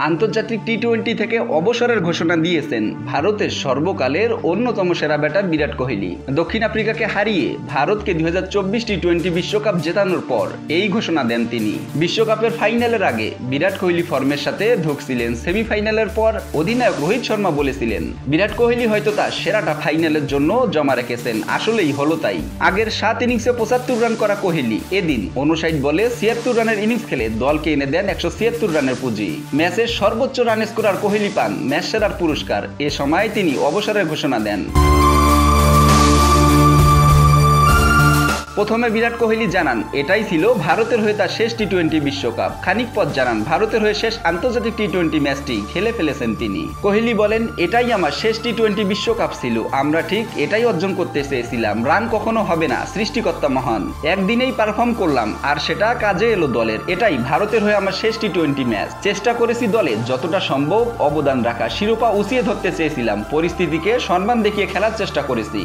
আন্তর্জাতিক টি-20 থেকে অবসরের ঘোষণা দিয়েছেন ভারতের সর্বকালের অন্যতম সেরা ব্যাটার বিরাট কোহলি। দক্ষিণ আফ্রিকাকে হারিয়ে ভারতকে 2024 টি-20 বিশ্বকাপ জেতানোর পর এই ঘোষণা দেন তিনি। বিশ্বকাপের ফাইনালের আগে বিরাট কোহলি ফর্মের সাথে ঢুকছিলেন। সেমিফাইনালের পর অধিনায়ক রোহিত শর্মা বলেছিলেন বিরাট কোহলি হয়তো তার সেরাটা ফাইনালের জন্য জমা রেখেছেন। আসলেই হলো তাই। আগের 7 ইনিংসে 75 রান করা কোহলি এদিন 59 বলে 76 রানের ইনিংস খেলে দলকে এনে দেন 176 রানের পুঁজি। ম্যাচের সর্বোচ্চ রান স্কোরার কোহলি পান ম্যাচ সেরার পুরস্কার। এ সময় তিনি অবসরের ঘোষণা দেন। প্রথমে বিরাট কোহলি জানান এটাই ছিল ভারতের হয়ে তার শেষ টি-20 বিশ্বকাপ। খানিক পর জানান ভারতের হয়ে শেষ আন্তর্জাতিক টি-20 ম্যাচটি খেলে ফেলেছেন তিনি। কোহলি বলেন এটাই আমার শেষ টি-20 বিশ্বকাপ ছিল। আমরা ঠিক এটাই অর্জন করতে চেয়েছিলাম। রান কখনো হবে না, সৃষ্টিকর্তা মহান। একদিনেই পারফর্ম করলাম আর সেটা কাজে এলো দলের। এটাই ভারতের হয়ে আমার শেষ টি-20 ম্যাচ। চেষ্টা করেছি দলে যতটা সম্ভব অবদান রাখা। শিরোপা উঁচিয়ে ধরতে চেয়েছিলাম। পরিস্থিতিকে সম্মান দেখিয়ে খেলার চেষ্টা করেছি।